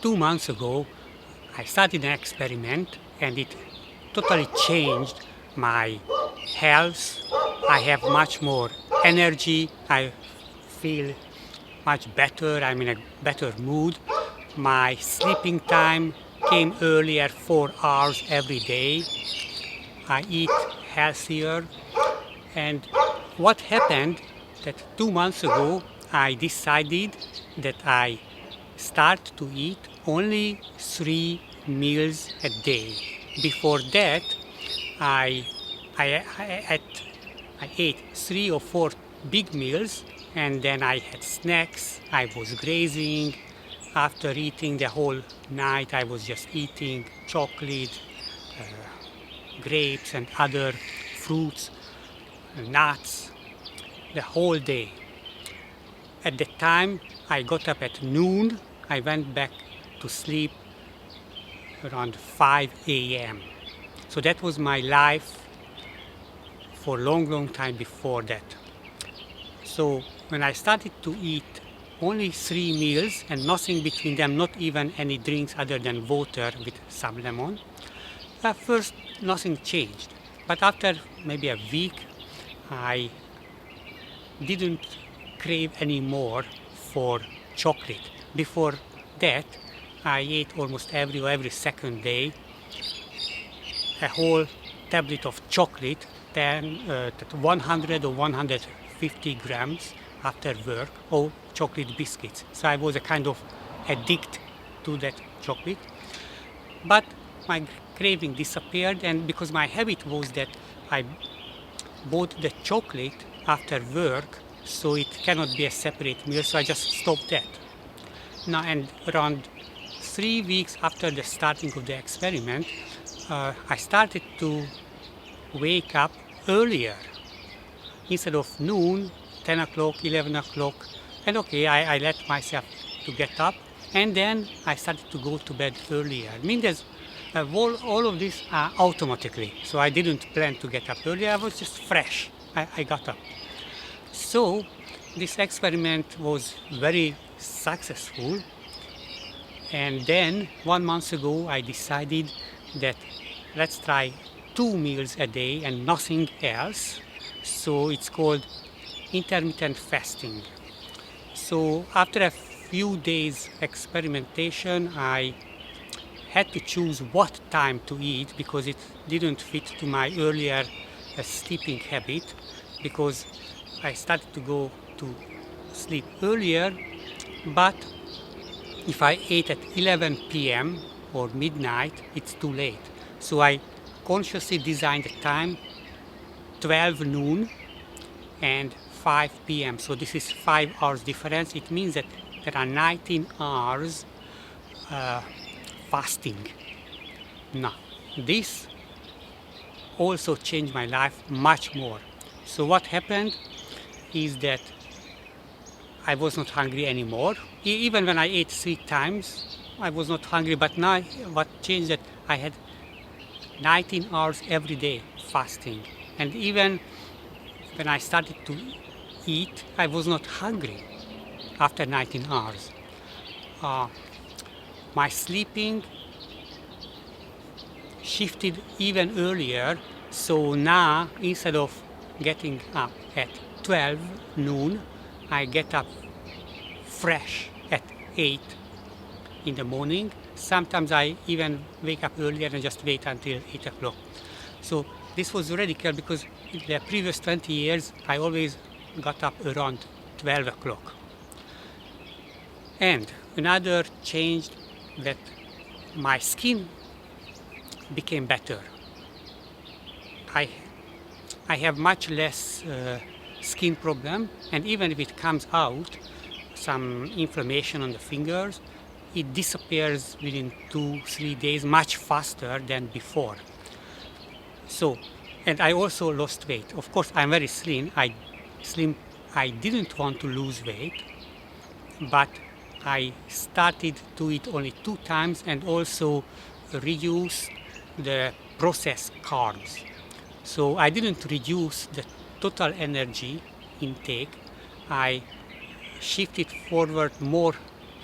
2 months ago, I started an experiment and it totally changed my health. I have much more energy. I feel much better. I'm in a better mood. My sleeping time came earlier, 4 hours every day. I eat healthier. And what happened that 2 months ago, I decided that I start to eat only 3 meals a day. Before that, I, I, I ate 3 or 4 big meals and then I had snacks. I was grazing. After eating the whole night, I was just eating chocolate, grapes, and other fruits, nuts, the whole day. At the time, I got up at noon. I went back to sleep around 5 a.m. So that was my life for a long time before that. So when I started to eat only 3 meals and nothing between them, not even any drinks other than water with some lemon, at first nothing changed. But after maybe a week, I didn't crave anymore for chocolate. Before that, I ate almost every second day a whole tablet of chocolate, then 100 or 150 grams after work, or chocolate biscuits. So I was a kind of addict to that chocolate. But my craving disappeared, and because my habit was that I bought the chocolate after work, so it cannot be a separate meal, so I just stopped that. Now, and around 3 weeks after the starting of the experiment, I started to wake up earlier. Instead of noon, 10 o'clock, 11 o'clock, and okay, I let myself to get up, and then I started to go to bed earlier. I mean, there's all of this automatically, so I didn't plan to get up earlier, I was just fresh. I got up. So this experiment was very successful, and then 1 month ago I decided that let's try 2 meals a day and nothing else. So it's called intermittent fasting. So after a few days experimentation, I had to choose what time to eat because it didn't fit to my earlier sleeping habit, because I started to go to sleep earlier, but if I ate at 11 p.m. or midnight, it's too late. So I consciously designed the time 12 noon and 5 p.m. So this is 5 hours difference. It means that there are 19 hours fasting. Now, this also changed my life much more. So what happened is that I was not hungry anymore. Even when I ate 3 times, I was not hungry. But now what changed that I had 19 hours every day fasting. And even when I started to eat, I was not hungry after 19 hours. My sleeping shifted even earlier. So now, instead of getting up at 12 noon, I get up fresh at 8 in the morning. Sometimes I even wake up earlier and just wait until 8 o'clock. So this was radical because in the previous 20 years, I always got up around 12 o'clock. And another change that my skin became better. I have much less skin problem, and even if it comes out, some inflammation on the fingers, it disappears within 2-3 days much faster than before. So, and I also lost weight. Of course, I'm very slim. I didn't want to lose weight, but I started to eat only 2 times and also reduce the processed carbs. So I didn't reduce the total energy intake. I shifted forward more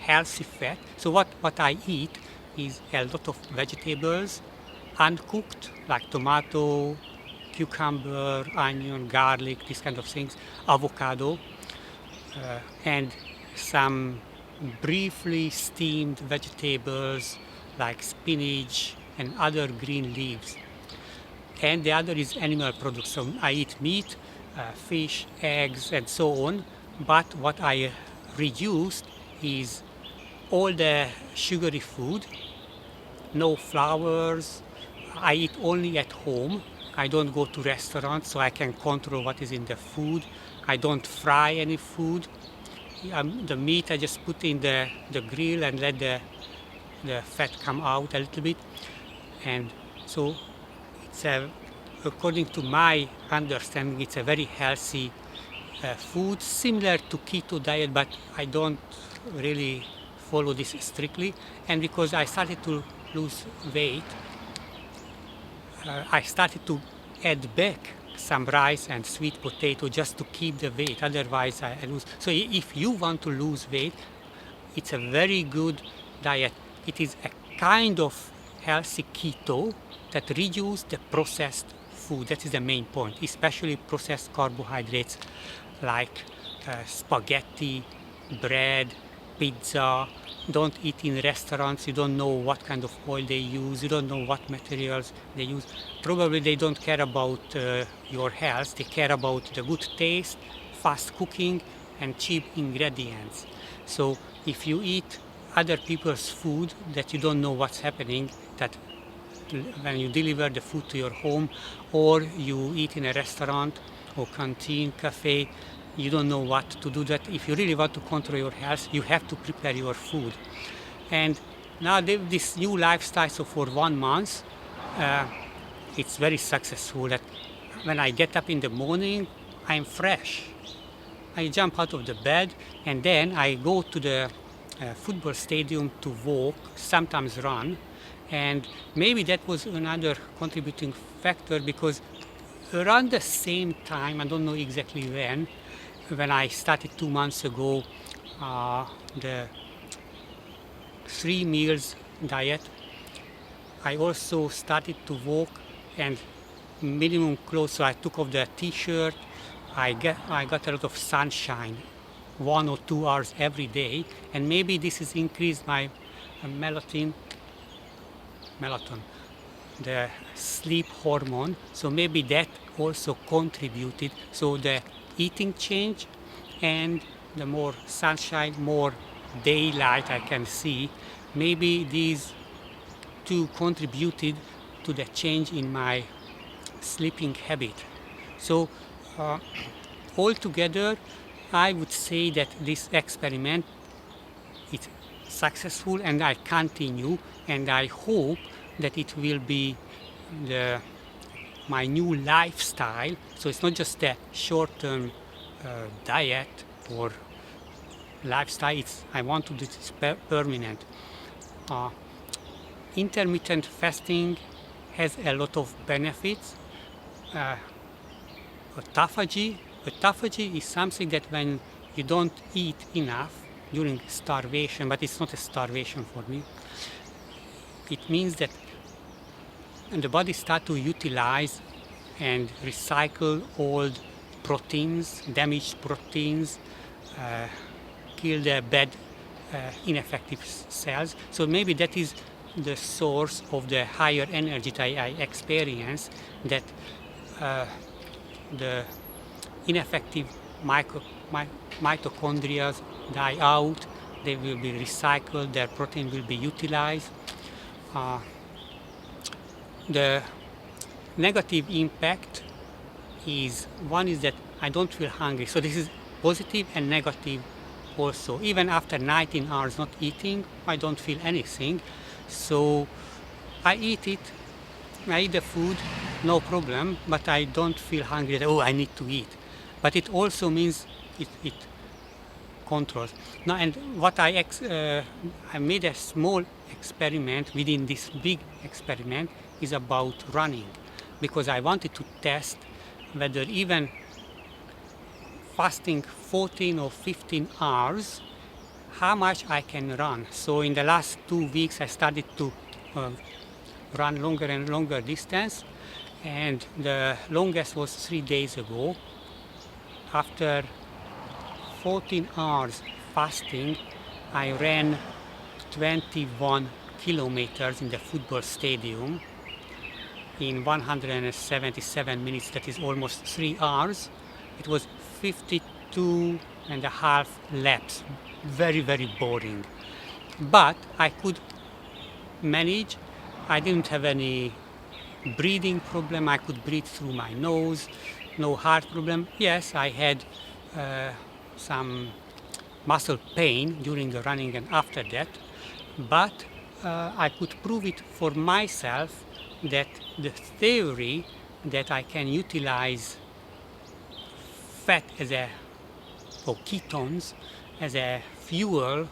healthy fat. So what I eat is a lot of vegetables, uncooked, like tomato, cucumber, onion, garlic, these kind of things, avocado, and some briefly steamed vegetables like spinach and other green leaves. And the other is animal products. So I eat meat, fish, eggs, and so on. But what I reduced is all the sugary food, no flours. I eat only at home. I don't go to restaurants, so I can control what is in the food. I don't fry any food. The meat I just put in the grill and let the fat come out a little bit. And so it's according to my understanding, it's a very healthy food, similar to keto diet, but I don't really follow this strictly. And because I started to lose weight, I started to add back some rice and sweet potato just to keep the weight. Otherwise, I lose. So if you want to lose weight, it's a very good diet. It is a kind of healthy keto that reduces the processed food. That is the main point, especially processed carbohydrates like spaghetti, bread, pizza. Don't eat in restaurants. You don't know what kind of oil they use. You don't know what materials they use. Probably they don't care about your health. They care about the good taste, fast cooking, and cheap ingredients. So if you eat other people's food that you don't know what's happening, that when you deliver the food to your home, or you eat in a restaurant or canteen, cafe, you don't know what to do. That if you really want to control your health, you have to prepare your food. And now this new lifestyle, so for 1 month, it's very successful. That when I get up in the morning, I'm fresh. I jump out of the bed and then I go to the football stadium to walk, sometimes run. And maybe that was another contributing factor, because around the same time, I don't know exactly when I started 2 months ago, the 3 meals diet, I also started to walk and minimum clothes. So I took off the t-shirt. I got a lot of sunshine, 1 or 2 hours every day, and maybe this has increased my melatonin, the sleep hormone. So maybe that also contributed. So the eating change and the more sunshine, more daylight I can see, maybe these two contributed to the change in my sleeping habit. So altogether, I would say that this experiment is successful, and I continue, and I hope that it will be my new lifestyle. So it's not just a short-term diet or lifestyle. I want to do this permanent. Intermittent fasting has a lot of benefits. Autophagy is something that when you don't eat enough during starvation, but it's not a starvation for me, it means that the body starts to utilize and recycle old proteins, damaged proteins, kill the bad, ineffective cells. So maybe that is the source of the higher energy that I experience, that the ineffective mitochondria die out, they will be recycled, their protein will be utilized. The negative impact is, one is that I don't feel hungry. So this is positive and negative also. Even after 19 hours not eating, I don't feel anything. So I eat the food, no problem, but I don't feel hungry that, oh, I need to eat. But it also means it controls. Now, and what I made a small experiment within this big experiment is about running, because I wanted to test whether even fasting 14 or 15 hours how much I can run. So in the last 2 weeks I started to run longer and longer distance, and the longest was 3 days ago. After 14 hours fasting, I ran 21 kilometers in the football stadium in 177 minutes. That is almost 3 hours. It was 52 and a half laps. Very, very boring. But I could manage. I didn't have any breathing problem. I could breathe through my nose. No heart problem. Yes, I had some muscle pain during the running and after that, but I could prove it for myself that the theory that I can utilize fat or ketones as a fuel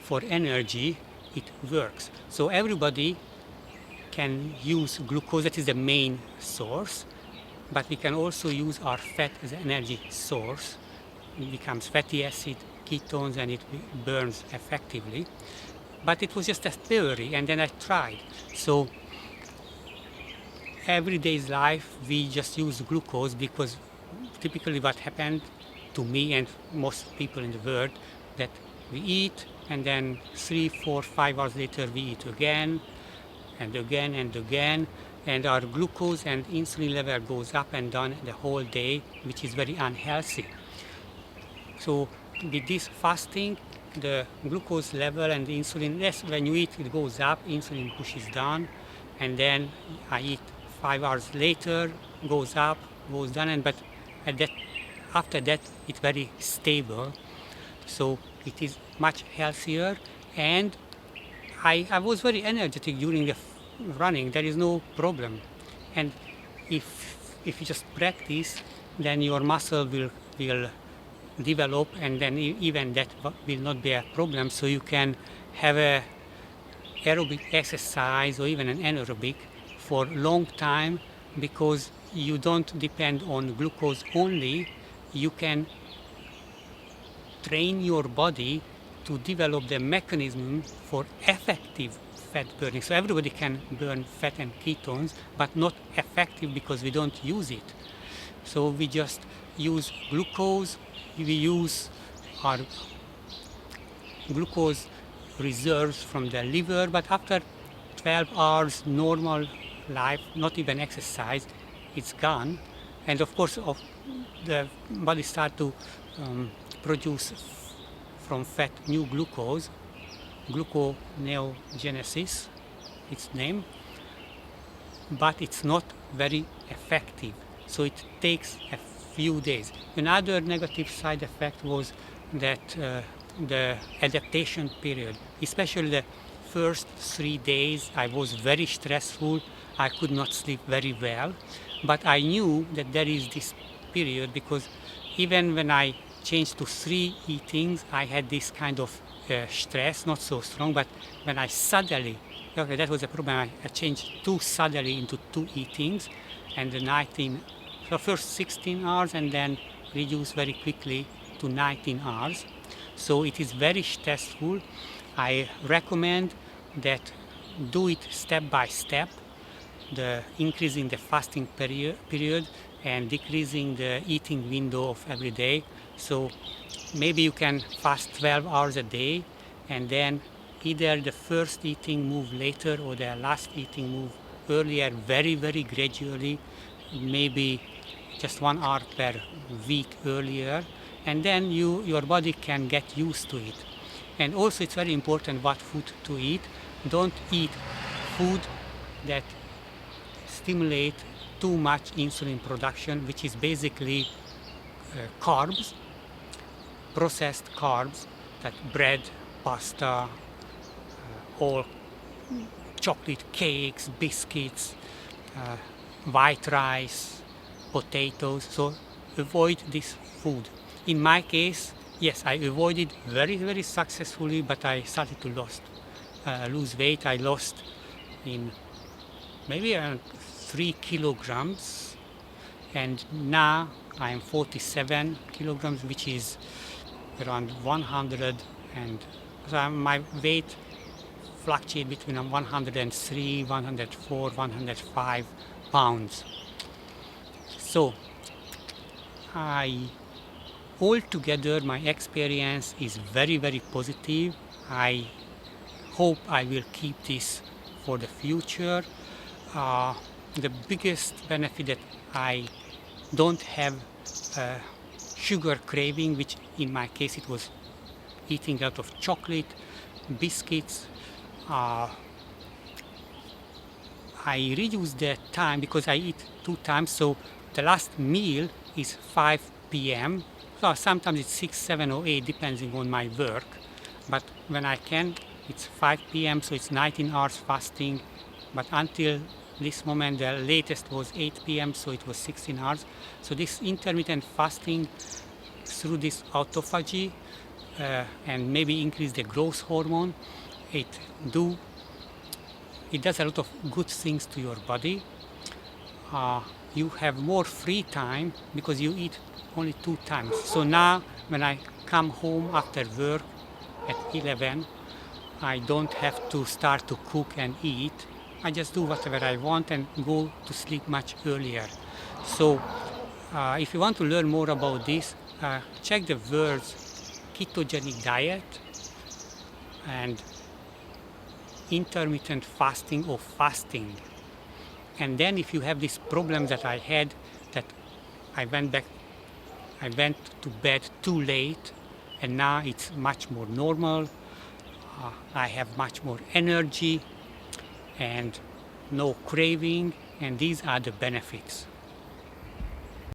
for energy, it works. So everybody can use glucose, that is the main source, but we can also use our fat as an energy source. It becomes fatty acid, ketones, and it burns effectively. But it was just a theory, and then I tried. So everyday's life we just use glucose because typically what happened to me and most people in the world, that we eat and then 3, 4, 5 hours later we eat again and again and again, and our glucose and insulin level goes up and down the whole day, which is very unhealthy. So with this fasting, the glucose level and the insulin, yes, when you eat it goes up, insulin pushes down, and then I eat 5 hours later, goes up, goes down, and but after that it's very stable. So it is much healthier, and I was very energetic during the running. There is no problem, and if you just practice, then your muscle will develop, and then even that will not be a problem. So you can have a aerobic exercise or even an anaerobic for a long time, because you don't depend on glucose only. You can train your body to develop the mechanism for effective fat burning. So everybody can burn fat and ketones, but not effective because we don't use it. So we just use glucose. We use our glucose reserves from the liver, but after 12 hours normal life, not even exercise, it's gone. And of course the body start to produce from fat new glucose, gluconeogenesis, its name, but it's not very effective. So it takes a few days. Another negative side effect was that the adaptation period, especially the first 3 days, I was very stressful. I could not sleep very well, but I knew that there is this period, because even when I changed to 3 eatings, I had this kind of stress, not so strong, but when I suddenly, okay, that was a problem, I changed 2 suddenly into 2 eatings, and the 19, so first 16 hours and then reduce very quickly to 19 hours. So it is very stressful. I recommend that do it step by step, the increasing the fasting period and decreasing the eating window of every day. So maybe you can fast 12 hours a day, and then either the first eating move later or the last eating move earlier, very, very gradually, maybe just 1 hour per week earlier, and then your body can get used to it. And also it's very important what food to eat. Don't eat food that stimulate too much insulin production, which is basically carbs, processed carbs, that bread, pasta, all chocolate cakes, biscuits, white rice, potatoes. So avoid this food. In my case, yes, I avoided very, very successfully, but I started to lose weight. I lost in maybe around 3 kilograms, and now I am 47 kilograms, which is around 100 and so my weight fluctuates between 103, 104, 105 pounds. So altogether my experience is very, very positive. I hope I will keep this for the future. The biggest benefit that I don't have sugar craving, which in my case it was eating a lot of chocolate, biscuits. I reduce the time because I eat 2 times, so the last meal is 5 p.m. So sometimes it's 6, 7 or 8 depending on my work, but when I can it's 5 p.m. so it's 19 hours fasting, but until this moment the latest was 8 p.m. so it was 16 hours. So this intermittent fasting through this autophagy and maybe increase the growth hormone, it does a lot of good things to your body. You have more free time because you eat only 2 times. So now when I come home after work at 11, I don't have to start to cook and eat. I just do whatever I want and go to sleep much earlier. So if you want to learn more about this, check the words ketogenic diet and intermittent fasting or fasting. And then if you have this problem that I had, that I went to bed too late and now it's much more normal. I have much more energy and no craving, and these are the benefits.